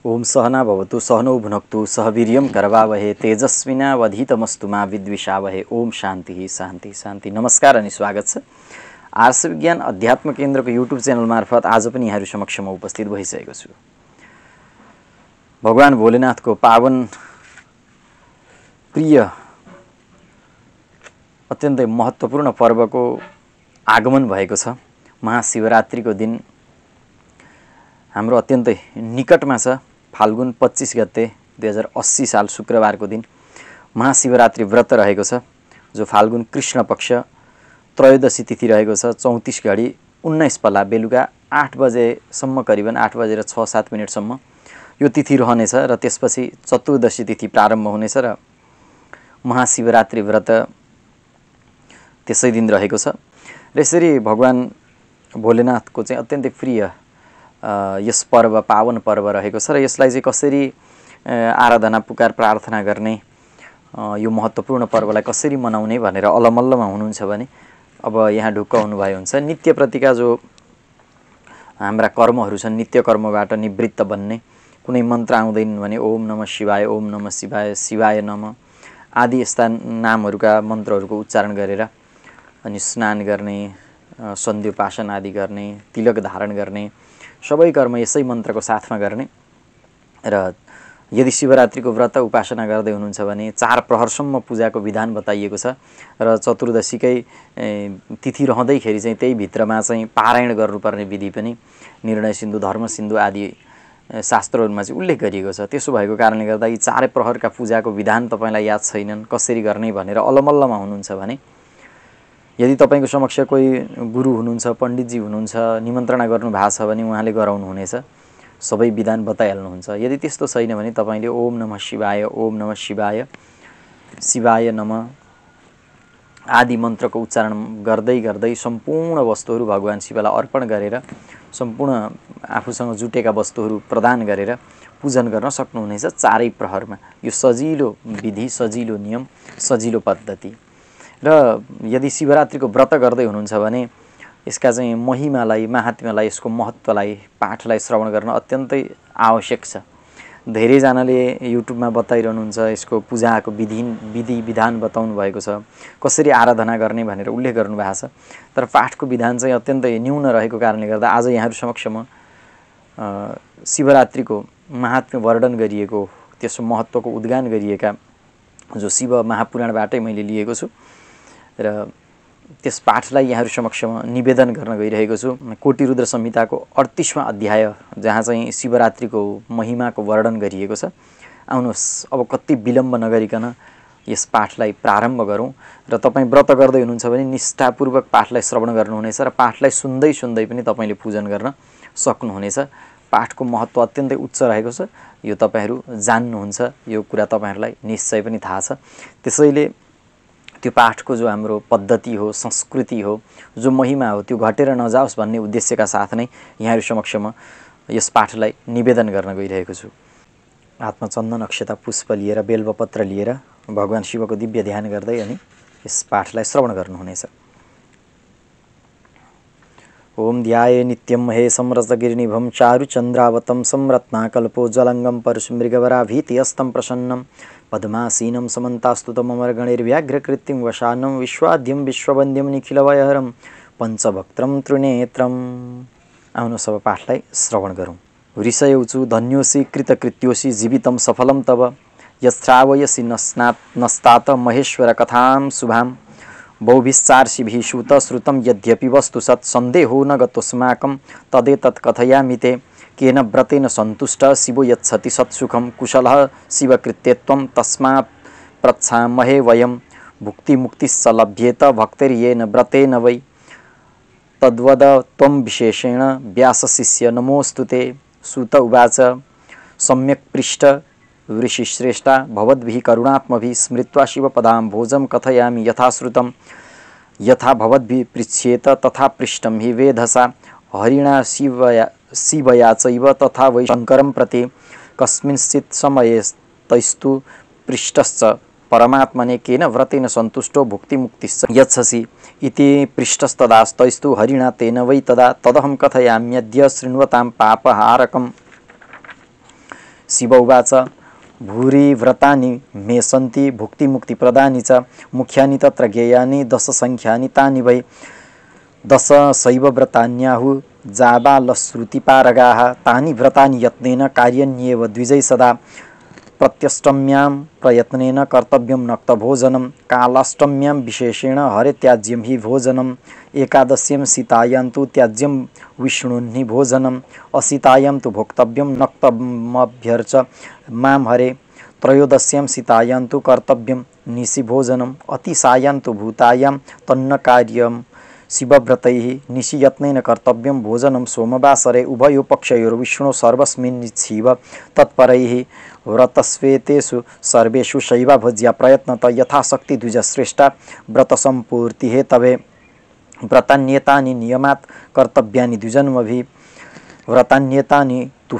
ओम सहना भवतु सहनौ भुनक्तु सह वीर्यं करवावहे तेजस्विनावधीतमस्तु मा विद्विषावहे। ओम शान्ति शान्ति शान्ति। नमस्कार अनि स्वागत छ आर्ष विज्ञान अध्यात्म केन्द्रको युट्युब च्यानल मार्फत आज पनि यहाँहरु समक्षमा उपस्थित भइसकेको छु। भगवान भोलेनाथको पावन प्रिय अत्यन्तै महत्त्वपूर्ण पर्वको आगमन भएको छ। महाशिवरात्रिको दिन हाम्रो अत्यन्तै निकटमा छ। फाल्गुन 25 गते 2080 साल शुक्रबारको दिन महाशिवरात्रि व्रत रहेको छ, जो फाल्गुन कृष्ण पक्ष त्रयोदशी तिथि रहेको छ। 34 घडी 19 पल्ला बेलुका 8 बजेसम्म, करिबन 8 बजेर 6-7 मिनटसम्म यो तिथि रहनेछ र त्यसपछि चतुर्दशी तिथि प्रारम्भ हुनेछ र महाशिवरात्रि व्रत त्यसै दिन रहेको छ। र यसरी भगवान भोलेनाथको चाहिँ अत्यन्तै प्रिय यस पर्व पावन पर्व रहेको छ र यसलाई चाहिँ कसरी आराधना पुकार प्रार्थना गर्ने, यो महत्त्वपूर्ण पर्वलाई कसरी मनाउने भनेर अलमल्लमा हुनुहुन्छ भने अब यहाँ ढुक्क हुनुभयो हुन्छ। नित्यप्रतिका जो हाम्रा कर्महरू छन्, नित्य कर्मबाट निवृत्त बन्ने कुनै मन्त्र आउँदैन भने ओम नमः शिवाय, ओम नमः शिवाय, शिवाय नमः आदि यस्ता नामहरूका मन्त्रहरूको उच्चारण गरेर अनि स्नान गर्ने, सन्ध्योपासन आदि गर्ने, तिलक धारण गर्ने, सबै कर्म यसै मन्त्रको साथमा गर्ने। र यदि शिवरात्रिको व्रत उपासना गर्दै हुनुहुन्छ भने 4 प्रहरसम्म पूजाको विधान बताइएको छ र चतुर्दशीकै तिथि रहँदैखेरि चाहिँ त्यही भित्रमा चाहिँ पारायण गर्नुपर्ने विधि पनि निर्णय सिन्धु, धर्म सिन्धु आदि शास्त्रहरूमा चाहिँ उल्लेख गरिएको छ। त्यसो भएको कारणले गर्दा यी 4 प्रहरका पूजाको विधान तपाईलाई याद छैनन्, कसरी गर्ने भनेर अलमल्लमा हुनुहुन्छ भने यदि तपाईको समक्ष कोही गुरु हुनुहुन्छ, पण्डितजी हुनुहुन्छ, निमन्त्रणा गर्नु भएको छ भने उहाँले गराउनु हुनेछ, सबै विधान बताइहाल्नुहुन्छ। यदि त्यस्तो छैन भने तपाईले ओम नमः शिवाय, ओम नमः शिवाय, शिवाय नमः आदि मन्त्रको उच्चारण गर्दै गर्दै सम्पूर्ण वस्तुहरू भगवान शिवलाई अर्पण गरेर सम्पूर्ण आफूसँग जुटेका वस्तुहरू प्रदान गरेर पूजन गर्न सक्नुहुनेछ 4 प्रहरमा। यो सजिलो विधि, सजिलो नियम, सजिलो पद्धति। र यदि शिवरात्रिको व्रत गर्दै हुनुहुन्छ भने यसका चाहिँ महिमालाई, महात्म्यलाई, यसको महत्त्वलाई, पाठलाई श्रवण गर्न अत्यन्तै आवश्यक छ। धेरैजनाले युट्युबमा बताइरहनुहुन्छ, यसको पूजाको विधि विधान बताउनु भएको छ, कसरी आराधना गर्ने भनेर उल्लेख गर्नु भएको छ। तर पाठको विधान चाहिँ अत्यन्तै न्यून रहेको कारणले गर्दा आज यहाँहरु समक्षमा शिवरात्रिको महात्म्य वर्णन गरिएको, त्यसको महत्त्वको उद्गान गरिएका जो शिव महापुराणबाटै मैले लिएको छु र त्यस पाठलाई यहाँहरु समक्षमा निवेदन गर्न गइरहेको छु। कोटी रुद्र संहिताको 38वां अध्याय जहाँ चाहिँ शिवरात्रिको महिमाको वर्णन गरिएको छ। आउनुहोस् अब कति विलम्ब नगरिकन यस पाठलाई प्रारम्भ गरौँ र तपाईँ व्रत गर्दै हुनुहुन्छ भने निष्ठापूर्वक पाठलाई श्रवण गर्नुहुनेछ र पाठलाई सुन्दै सुन्दै पनि तपाईले पूजन गर्न सक्नुहुनेछ। पाठको महत्त्व अत्यन्तै उच्च रहेको छ, यो तपाईहरु जान्नुहुन्छ, यो कुरा तपाईहरुलाई निश्चय पनि थाहा छ। त्यसैले त्यो पाठको जो हाम्रो पद्धति हो, संस्कृति हो, जो महिमा हो, त्यो घटेर नजाओस् भन्ने उद्देश्यका साथ नै यहाँहरु समक्षमा यस पाठलाई निवेदन गर्न गइरहेको छु। हातमा चन्दन, अक्षता, पुष्प लिएर, बेलपत्र लिएर भगवान शिवको दिव्य ध्यान गर्दै अनि यस पाठलाई श्रवण गर्नुहुनेछ। ओम ध्याये नित्यं महेशं रजतगिरिनिभं चारुचन्द्रावतं संरत्नाकल्पो ज्वलंगं परशुमृगवराभीतिहस्तं प्रसन्नं पद्मासीनं समन्तास्तुतममरगणैर्व्याघ्रकृत्तिं वशानं विश्वाद्यं विश्ववन्द्यं निखिलवयहरं पञ्चभक्त्रं त्रिनेत्रम्। आउनुहोस् अब पाठलाई श्रवण गरौँ। ऋषयौचु धन्योऽसि कृतकृत्योऽसि जीवितं सफलं तव यश्रावयसि नस्तात महेश्वर कथां शुभां बहुभिश्चार्षिभिः श्रुत श्रुतं यद्यपि वस्तु सत् सन्देहो न गतोऽस्माकं तदेतत् कथयामि ते केन व्रतेन सन्तुष्ट शिवो यच्छति सत्सुखं कुशलः शिवकृत्यत्वं तस्मात् प्रच्छामहे वयं भुक्तिमुक्तिश्च लभ्येत भक्तिर्येन व्रतेन वै तद्वद त्वं विशेषेण व्यासशिष्य नमोऽस्तु ते। सूत उवाच सम्यक् पृष्ठ ऋषिश्रेष्ठा भवद्भिः करुणात्मभिः स्मृत्वा शिवपदाम्भोजं कथयामि यथाश्रुतं यथा भवद्भिः पृच्छ्येत तथा पृष्टं हि वेधसा हरिणा शिवया चैव तथा वै शङ्करं प्रति कस्मिंश्चित् समये तैस्तु पृष्टश्च परमात्मने केन व्रतेन सन्तुष्टो भुक्तिमुक्तिश्च यच्छसि इति पृष्टस्तदास्तैस्तु हरिणा तेन वै तदा तदहं कथयाम्यद्य शृण्वतां पापहारकम्। शिव उवाच भूरि व्रतानि मे सन्ति भुक्तिमुक्तिप्रदानि च मुख्यानि तत्र ज्ञेयानि दशसङ्ख्यानि तानि वै दश शैव व्रतान्याहु जाबालश्रुतिपारगाः तानि व्रतानि यत्नेन कार्यन्येव द्विजै सदा प्रत्यष्टम्यां प्रयत्नेन कर्तव्यं नक्तभोजनं कालाष्टम्यां विशेषेण हरेत्याज्यं हि भोजनम् एकादश्यां सीतायां तु त्याज्यं विष्णुन्हि भोजनम् असीतायां तु भोक्तव्यं नक्तमभ्यर्च मां हरे त्रयोदश्यां सीतायां तु कर्तव्यं निशि भोजनम् अतिसायां तु भूतायां तन्न कार्यं शिवव्रतैः निशियत्नेन कर्तव्यं भोजनं सोमवासरे उभयो पक्षयोर्विष्णु सर्वस्मिन्निच्छिव तत्परैः व्रतस्वेतेषु सर्वेषु शैवा भज्या प्रयत्नतः यथाशक्ति द्विजश्रेष्ठा व्रतसम्पूर्ति हेतवे व्रतान्येतानि नियमात् कर्तव्यानि द्विजन्मभिः व्रतान्येतानि तु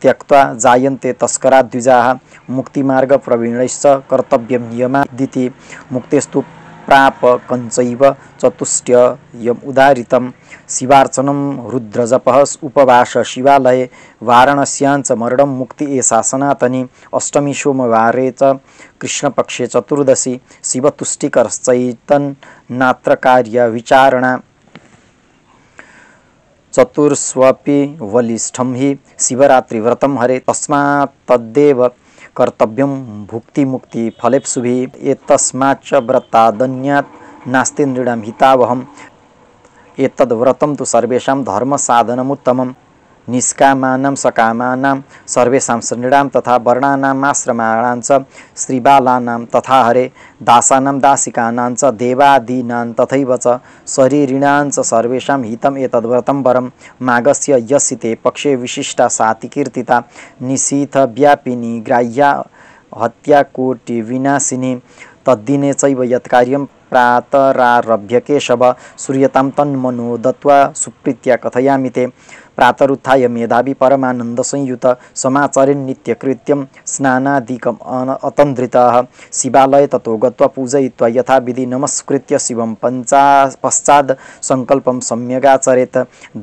त्यक्त्वा जायन्ते तस्करा द्विजाः मुक्तिमार्गप्रवीणैश्च कर्तव्यं नियमादिति मुक्तेस्तु प्राप कंचैव चतुष्टयम् उदारितं शिवार्चनं रुद्रजपः उपवास शिवालये वाराणस्यां मरणं मुक्ति एषा सनातनी अष्टमी सोमवारे च कृष्णपक्षे चतुर्दशी शिवतुष्टिकरश्चैतन्नात्र कार्य विचारणा चतुर्स्वपि वलिष्ठं हि शिवरात्रिव्रतं हरे तस्मात् तद्देव कर्तव्यं भुक्तिमुक्ति फलेप्सुभिः एतस्माच्च व्रतादन्यात् नास्ति नृणां हितावहम् एतद्व्रतं तु सर्वेषां धर्मसाधनमुत्तमं निष्कामानां सकामानां सर्वेषां नृणां तथा वर्णानाम् आश्रमाणां च स्त्रीबालानां तथा हरे दासानां दासिकानां च देवादीनां तथैव च शरीरिणां च सर्वेषां हितम् एतद्व्रतं वरं माघस्य यसिते पक्षे विशिष्टा सातिकीर्तिता निशीथव्यापिनी ग्राह्या हत्याकोटिविनाशिनी तद्दिने चैव यत्कार्यं प्रातरारभ्य केशव सूर्यतां तन्मनो दत्त्वा सुप्रीत्या कथयामि ते प्रातरुत्थाय मेधावी परमानंद संयुत समाचरेन् नित्यकृत्यं स्नानादिकम् अतन्द्रितः शिवालये ततो गत्वा पूजयित्वा यथाविधि नमस्कृत्य शिवं पश्चाद् संकल्पं सम्यगाचरेत्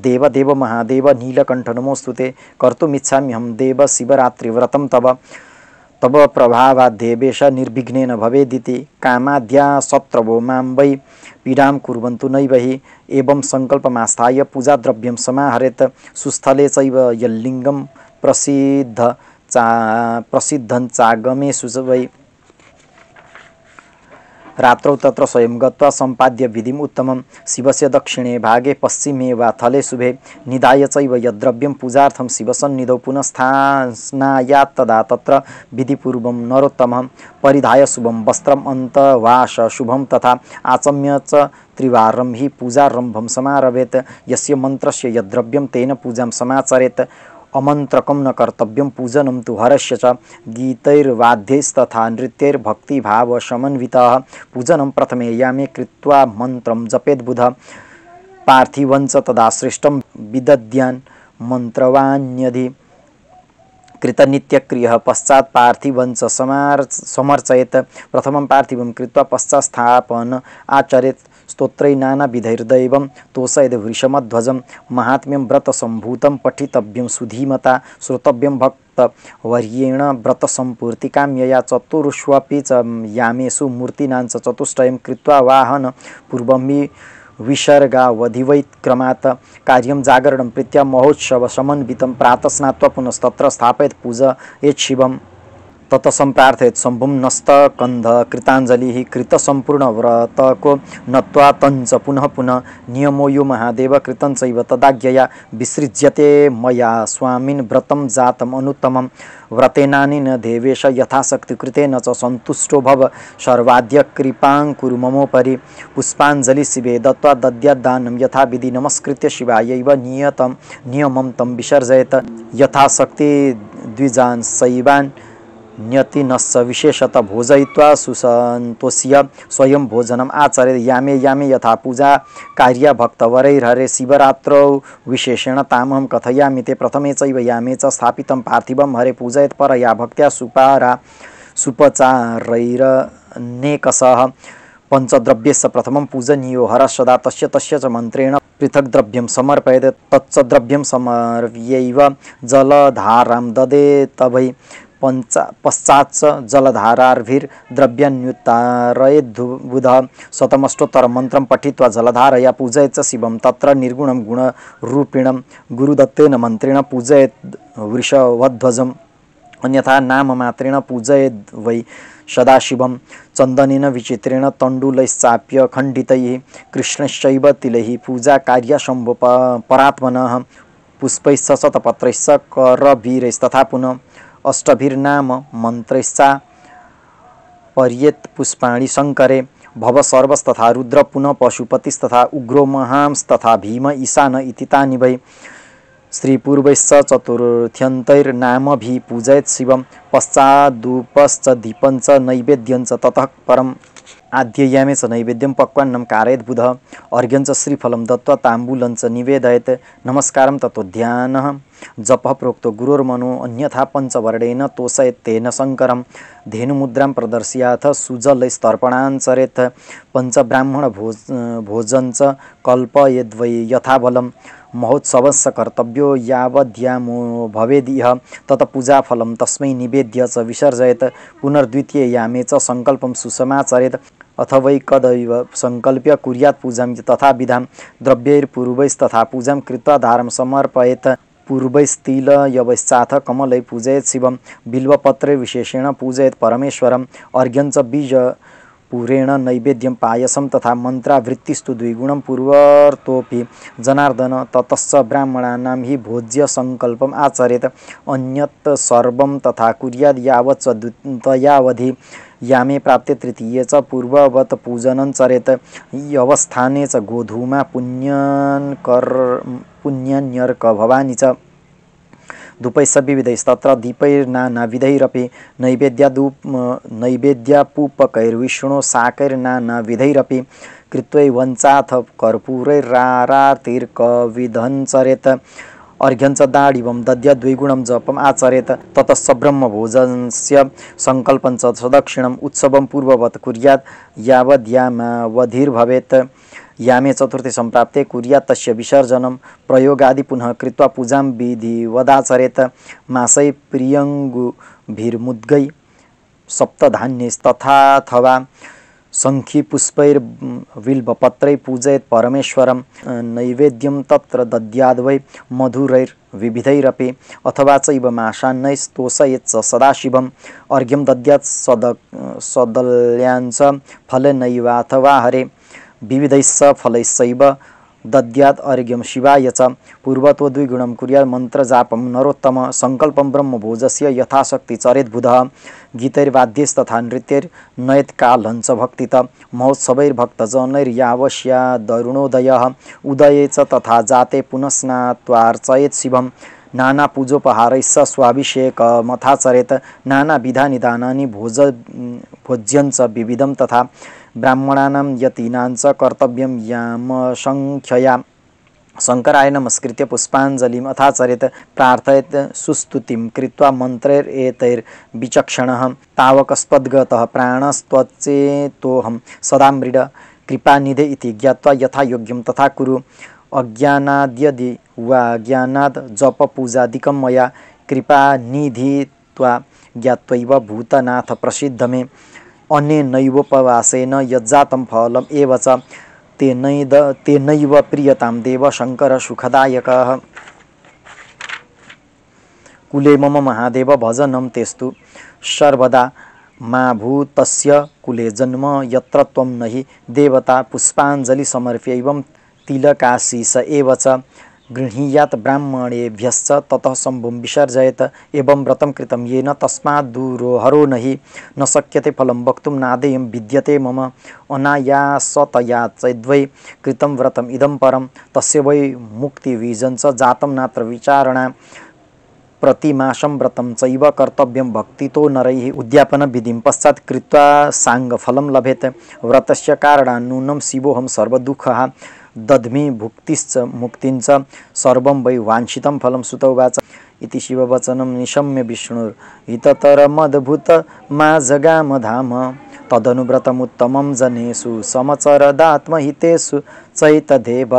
देवदेव महादेव नीलकण्ठ नमोऽस्तुते कर्तुमिच्छाम्यहं देव शिवरात्रिव्रतं तव प्रभावाद्देवेश निर्विघ्नेन भवेदिति कामाद्या शत्रवो मां वै पीडां कुर्वन्तु नैव हि एवं संकल्पमास्थाय पूजाद्रव्यं समाहरेत् सुस्थले चैव यल्लिङ्गं प्रसिद्धं चागमेषु वै रात्रौ तत्र स्वयं गत्वा सम्पाद्य विधिम् उत्तमं शिवस्य दक्षिणे भागे पश्चिमे वा थले शुभे निधाय चैव यद्द्रव्यं पूजार्थं शिवसन्निधौ पुनः स्नायात् तदा तत्र विधिपूर्वं नरोत्तमं परिधाय शुभं वस्त्रम् अन्तवास शुभं तथा आचम्य च त्रिवारं हि पूजारम्भं समारभेत् यस्य मन्त्रस्य यद्द्रव्यं तेन पूजां समाचरेत् अमन्त्रकं न कर्तव्यं पूजनं तु हरस्य च गीतैर्वाद्यैस्तथा नृत्यैर्भक्तिभावसमन्वितः पूजनं प्रथमे यामे कृत्वा मन्त्रं जपेद्बुध पार्थिवं च तदा श्रेष्ठं विदद्यान् मन्त्रवान्यधि कृतनित्यक्रियः पश्चात् पार्थिवं च समर्चयेत् प्रथमं पार्थिवं कृत्वा पश्चात् स्थापन आचरेत् स्तोत्रै नानाविधैर्दैवं तोषयद् वृषमध्वजं महात्म्यं व्रतसम्भूतं पठितव्यं सुधीमता श्रोतव्यं भक्तवर्येण व्रतसम्पूर्तिकाम्यया चतुर्ष्वपि च यामेषु मूर्तीनां च चतुष्टयं कृत्वा वाहन पूर्वं विसर्गावधिवैक्रमात् कार्यं जागरणं प्रीत्या महोत्सव समन्वितं प्रातः स्नात्वा पुनस्तत्र स्थापयेत् पूजयेत् शिवम् तत सम्प्रार्थयेत् शम्भुं नस्तकन्ध कृताञ्जलिः कृतसम्पूर्णव्रतको नत्वा तञ्च पुनः पुनः नियमो यो महादेव कृतञ्चैव तदाज्ञया विसृज्यते मया स्वामिन् व्रतं जातम् अनुत्तमं व्रतेनानेन देवेश यथाशक्ति कृतेन च सन्तुष्टो भव सर्वाद्य कृपां कुरु ममोपरि पुष्पाञ्जलि शिवे दत्त्वा दद्याद्दानं यथाविधि नमस्कृत्य शिवायैव नियमं तं विसर्जयेत् यथाशक्ति द्विजान् शैवान् न्यतिनश्च विशेषतः भोजयित्वा सुसन्तोष्य स्वयं भोजनम् आचरेत् यामे यामे यथा पूजा कार्या भक्तवरैर्हरे शिवरात्रौ विशेषेण तामहं कथयामि ते प्रथमे चैव यामे च स्थापितं पार्थिवं हरे पूजयेत् परया भक्त्या सुपचारैरनेकशः पञ्चद्रव्यस्य प्रथमं पूजनीयो हरः सदा तस्य च मन्त्रेण पृथक् द्रव्यं समर्पयेत् तच्च द्रव्यं समर्प्यैव जलधारां ददेत वै पश्चाच्च जलधारार्भिर्द्रव्यान्युत्तारयेद्बुधः शतमष्टोत्तरमन्त्रं पठित्वा जलधारया पूजयेत् च शिवं तत्र निर्गुणं गुणरूपिणं गुरुदत्तेन मन्त्रेण पूजयेत् वृषभध्वजम् अन्यथा नाममात्रेण पूजयेद् वै सदाशिवं चन्दनेन विचित्रेण तण्डुलैश्चाप्य खण्डितैः कृष्णश्चैव तिलैः पूजा कार्या शम्भो परात्मनः पुष्पैश्च शतपत्रैश्च करवीरैस्तथा पुनः अष्टभिर्नाम मन्त्रैश्चा पर्येत् पुष्पाणि शङ्करे भव सर्वस्तथा रुद्र पुनः पशुपतिस्तथा उग्रो महांस्तथा भीम ईशान इति तानि वै श्रीपूर्वैश्च चतुर्थ्यन्तैर्नामभिः पूजयेत् शिवं पश्चादुपश्च दीपञ्च नैवेद्यञ्च ततः परम् आद्ययामे च नैवेद्यं पक्वान्नं कारयेत् बुधः अर्घ्यञ्च श्रीफलं दत्त्वा ताम्बूलञ्च निवेदयेत् नमस्कारं तत्त्वध्यानः जपः प्रोक्तो गुरोर्मनो अन्यथा पञ्चवर्णेन तोषयेत् तेन शङ्करं धेनुमुद्रां प्रदर्शयाथ सुजलैस्तर्पणाञ्चरेत् पञ्चब्राह्मणभोजञ्च कल्पयेद्वै यथा बलं महोत्सवस्य कर्तव्यो यावद्यामो भवेदिह तत पूजाफलं तस्मै निवेद्य च विसर्जयेत् पुनर्द्वितीययामे च सङ्कल्पं सुसमाचरेत् अथ वै कदैव सङ्कल्प्य कुर्यात् पूजां तथा विधां द्रव्यैर्पूर्वैस्तथा पूजां कृत्वा दारं समर्पयेत् पूर्वैस्तिलयवैश्चाथ कमलै पूजयेत् शिवं बिल्वपत्रे विशेषेण पूजयेत् परमेश्वरम् अर्घ्यञ्च बीजपूरेण नैवेद्यं पायसं तथा मन्त्रावृत्तिस्तु द्विगुणं पूर्वतोऽपि जनार्दन ततश्च ब्राह्मणानां हि भोज्य सङ्कल्पम् आचरेत् अन्यत् सर्वं तथा कुर्यात् यावत् च द्वितीयावधि यामे प्राप्ते तृतीये च पूर्ववत् पूजनं चरेत् अवस्थाने च गोधूमा पुण्यन्यर्क भवानी च धूपैश्च विविधैस्तत्र दीपैर्नानाविधैरपि नैवेद्यापूपकैर्विष्णो शाकैर्नानाविधैरपि कृत्वैवञ्चाथ कर्पूरैरारातिर्कविधञ्चरेत् अर्घ्यञ्च दाडिवं दद्यात् द्विगुणं जपम् आचरेत् ततश्च ब्रह्मभोजनस्य सङ्कल्पञ्च सदक्षिणम् उत्सवं पूर्ववत् कुर्यात् यावद्यामावधिर्भवेत् यामे चतुर्थी सम्प्राप्ते कुर्यात् तस्य विसर्जनं प्रयोगादि पुनः कृत्वा पूजां विधिवदाचरेत् मासै प्रियङ्गुभिर्मुद्गै सप्तधान्यैस्तथाथवा शङ्खिपुष्पैर्बिल्वपत्रै पूजयेत् परमेश्वरं नैवेद्यं तत्र दद्याद्वै मधुरैर्विविधैरपि अथवा चैव माशान्नैस्तोषयेत् च सदाशिवम् अर्घ्यं दद्यात् सदल्याञ्च फलेनैवाथवा हरे विविधैश्च फलैश्चैव दद्यात् अर्घ्यं शिवाय च पूर्वतो द्विगुणं कुर्यात् मन्त्रजापं नरोत्तम सङ्कल्पं ब्रह्मभोजस्य यथाशक्ति चरेत् बुधः गीतैर्वाद्यैस्तथा नृत्यैर्नयेत् कालञ्च भक्तित महोत्सवैर्भक्तजनैर्यावस्यादरुणोदयः उदये च तथा जाते पुनः स्नात्वार्चयेत् शिवं नानापूजोपहारैश्च स्वाभिषेकमथाचरेत् नानाविधानि दानानि भोज्यञ्च विविधं तथा ब्राह्मणानां यतीनां च कर्तव्यं यामसङ्ख्यया शङ्कराय नमस्कृत्य पुष्पाञ्जलिम् अथाचरेत् प्रार्थयेत् सुस्तुतिं कृत्वा मन्त्रैरेतैर्विचक्षणः तावकस्त्वद्गतः प्राणस्त्वचेतोऽहं सदा मृड कृपानिधे इति ज्ञात्वा यथा योग्यं तथा कुरु अज्ञानाद्यदि वा ज्ञानाद् जपपूजादिकं मया कृपानिधित्वा ज्ञात्वैव भूतनाथ प्रसिद्ध मे अनेनैवोपवासेन यज्जातं फलम् एव च तेनैव प्रीयतां देव शङ्कर सुखदायकः कुले मम महादेव भजनं तेस्तु सर्वदा मा भूतस्य कुले जन्म यत्र त्वं न हि देवता पुष्पाञ्जलि समर्प्यैवं तिलकाशीस एव च गृह्णीयात् ब्राह्मणेभ्यश्च ततः शम्भुं विसर्जयेत् एवं व्रतं कृतं येन तस्मात् दूरो हरो नहि न शक्यते फलं वक्तुं नादेयं विद्यते मम अनायासतया चैद्वै कृतं व्रतम् इदं परं तस्य वै मुक्तिबीजं च जातं नात्र विचारणा प्रतिमासं व्रतं चैव कर्तव्यं भक्तितो नरैः उद्यापनविधिं पश्चात् कृत्वा साङ्गफलं लभेत् व्रतस्य कारणान्नूनं शिवोऽहं सर्वदुःखः दद्मि भुक्तिश्च मुक्तिञ्च सर्वं वै वाञ्छितं फलं सुत उवाच इति शिववचनं निशम्य विष्णुर्हिततरमद्भुत मा जगाम धाम तदनुव्रतमुत्तमं जनेषु समचरदात्महितेषु चैतदेव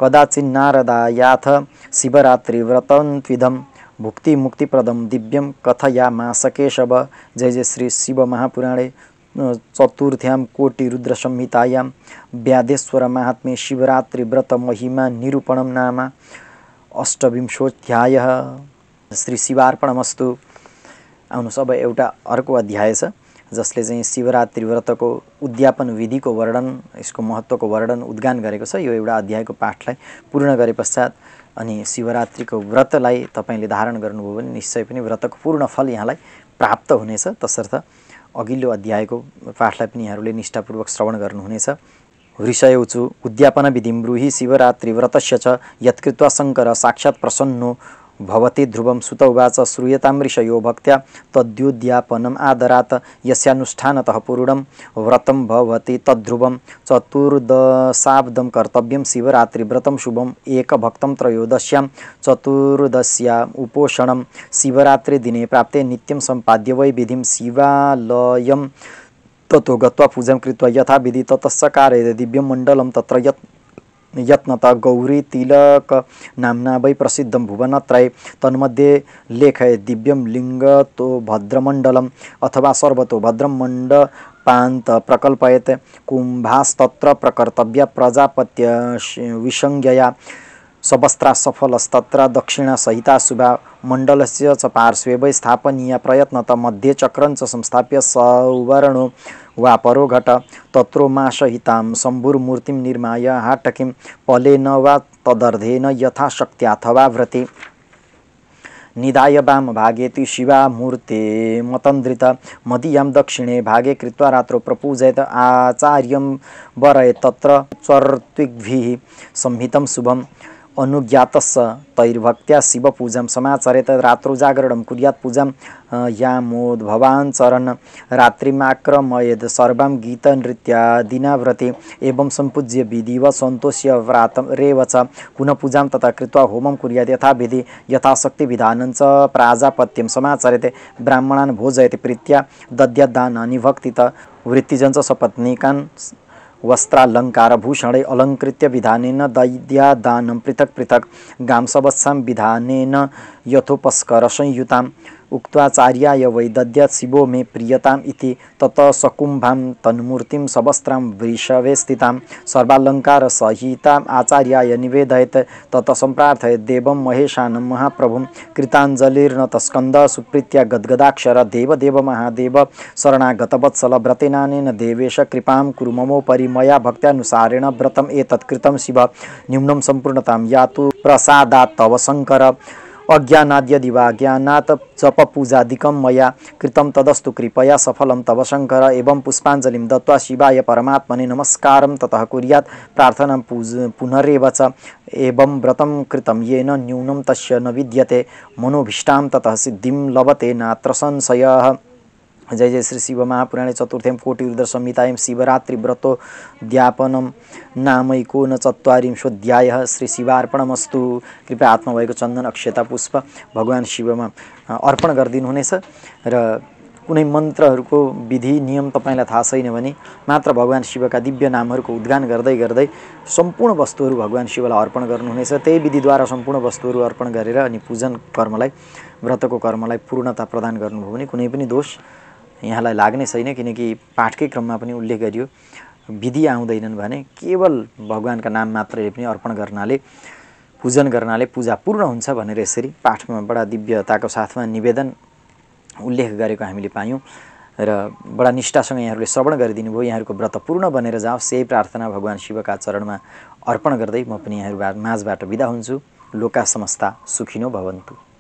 कदाचिन्नारदायाथ शिवरात्रिव्रतं भुक्तिमुक्तिप्रदं दिव्यं कथयामास केशव। जय जय श्री शिव महापुराणे चतुर्थ्यां कोटि रुद्र संहितायां व्यादेश्वर महात्म्ये शिवरात्रि व्रत महिमा निरूपणं नाम अष्टविंशोऽध्यायः। श्री शिवार्पणमस्तु। आउनुहोस् अब एउटा अर्को अध्याय छ जसले चाहिँ शिवरात्रि व्रतको उद्यापन विधिको वर्णन, यसको महत्त्वको वर्णन उद्गान गरेको छ। यो एउटा अध्यायको पाठलाई पूर्ण गरे पश्चात अनि शिवरात्रिको व्रतलाई तपाईले धारण गर्नुभयो भने निश्चय पनि व्रतको पूर्ण फल यहाँलाई प्राप्त हुनेछ। तसर्थ अघिल्लो अध्यायको पाठलाई पनि यहाँहरूले निष्ठापूर्वक श्रवण गर्नुहुनेछ। ऋषयोचु उद्यापन विधिं ब्रूहि शिवरात्रि व्रतस्य च यत्कृत्वा शङ्कर साक्षात् प्रसन्नो भवति ध्रुवं। सुत उवाच श्रूयतां ऋषयो भक्त्या तद्योद्यापनम् आदरात् यस्यानुष्ठानतः पूर्णं व्रतं भवति तद्ध्रुवं। चतुर्दशाब्दं कर्तव्यं शिवरात्रिव्रतं शुभम् एकभक्तं त्रयोदश्यां चतुर्दश्याम् उपोषणं शिवरात्रिदिने प्राप्ते नित्यं सम्पाद्य वै विधिं शिवालयं ततो गत्वा पूजां कृत्वा यथा विधि ततश्च कारयेत् दिव्यं मण्डलं तत्र यत्नतः गौरी तिलक नाम्ना वै प्रसिद्धं भुवनत्रये तन्मध्ये लेखयेत् दिव्यं लिङ्गतो भद्रमण्डलम् अथवा सर्वतो भद्रं मण्डपान्त प्रकल्पयेत्। कुम्भास्तत्र प्रकर्तव्या प्रजापत्य विसंज्ञया सवस्त्रा सफलस्तत्र दक्षिणा सहिता शुभा मण्डलस्य च पार्श्वे वै स्थापनीया प्रयत्नतः मध्ये चक्रं च संस्थाप्य सौवर्णो वा परो घट तत्रोमाशहितां शम्भुर्मूर्तिं निर्माय हाटकीं पलेन वा तदर्धेन यथाशक्त्याथवा व्रते निधाय वाम भागेति शिवामूर्ते मतन्द्रित मदीयां दक्षिणे भागे कृत्वा रात्रौ प्रपूजयत आचार्यं वरयेत् तत्र चर्त्विग्भिः संहितं शुभम् अनुज्ञातस्स तैर्भक्त्या शिवपूजां समाचरेत रात्रौ जागरणं कुर्यात् पूजां यामोद्भवान् चरन् रात्रिमाक्रमयेद् सर्वां गीतनृत्यादिना व्रते एवं सम्पूज्य विधिवत् सन्तोष्य व्रातरेव च पुनः पूजां तथा कृत्वा होमं कुर्यात् यथाविधि यथाशक्तिविधानं च प्राजापत्यं समाचरेत् ब्राह्मणान् भोजयति प्रीत्या दद्याद्दानानि भक्तितः वृत्तिजं च सपत्नीकान् वस्त्रालङ्कारभूषणे अलङ्कृत्य विधानेन दद्यादानं पृथक् पृथक् गांसवत्सां विधानेन यथोपस्करसंयुताम् उक्त्वाचार्याय वै दद्यात् शिवो मे प्रियताम् इति ततः सकुम्भां तन्मूर्तिं सवस्त्रां वृषभे स्थितां सर्वालङ्कारसहिताम् आचार्याय निवेदयेत् ततः सम्प्रार्थयेत् देवं महेशानं महाप्रभुं कृताञ्जलिर्नतस्कन्दः सुप्रीत्या गद्गदाक्षर देवदेव महादेव शरणागतवत्सल व्रतेनानेन देवेश कृपां कुरु ममोपरि मया भक्त्यानुसारेण व्रतम् एतत् कृतं शिव न्यूनं सम्पूर्णतां यातु प्रसादात् तव शङ्कर अज्ञानाद्यदिवा ज्ञानात् जपपूजादिकं मया कृतं तदस्तु कृपया सफलं तव शङ्कर एवं पुष्पाञ्जलिं दत्त्वा शिवाय परमात्मने नमस्कारं ततः कुर्यात् प्रार्थनां पुनरेव च एवं व्रतं कृतं येन न्यूनं तस्य न विद्यते मनोभीष्टां ततः सिद्धिं लभते नात्र संशयः। जय जय श्री शिव महापुराणे चतुर्थ्यां कोटि रुद्र संहितायां शिवरात्रि व्रतोद्यापनं नामैकोनचत्वारिंशोऽध्यायः। श्री शिवार्पणमस्तु। कृपया हातमा भएको चन्दन अक्षता पुष्प भगवान शिवमा अर्पण गरिदिनुहुनेछ र कुनै मन्त्रहरूको विधि नियम तपाईलाई थाहा छैन भने मात्र भगवान शिवका दिव्य नामहरूको उद्गान गर्दै गर्दै सम्पूर्ण वस्तुहरू भगवान शिवलाई अर्पण गर्नुहुनेछ। त्यही विधिद्वारा सम्पूर्ण वस्तुहरू अर्पण गरेर अनि पूजन कर्मलाई व्रतको कर्मलाई पूर्णता प्रदान गर्नुभयो भने कुनै पनि दोष यहाँलाई लाग्ने छैन। किनकि पाठकै क्रममा पनि उल्लेख गरियो विधि आउँदैनन् भने केवल भगवानका नाम मात्रले पनि अर्पण गर्नाले पूजन गर्नाले पूजा पूर्ण हुन्छ भनेर यसरी पाठमा बडा दिव्यताको साथमा निवेदन उल्लेख गरेको हामीले पायौँ र बडा निष्ठासँग यहाँहरूले श्रवण गरिदिनु भयो। यहाँहरूको व्रत पूर्ण बनेर जाओस् यही प्रार्थना भगवान शिवका चरणमा अर्पण गर्दै म पनि यहाँहरू माझबाट बिदा हुन्छु। लोका समस्ता सुखिनो भवन्तु।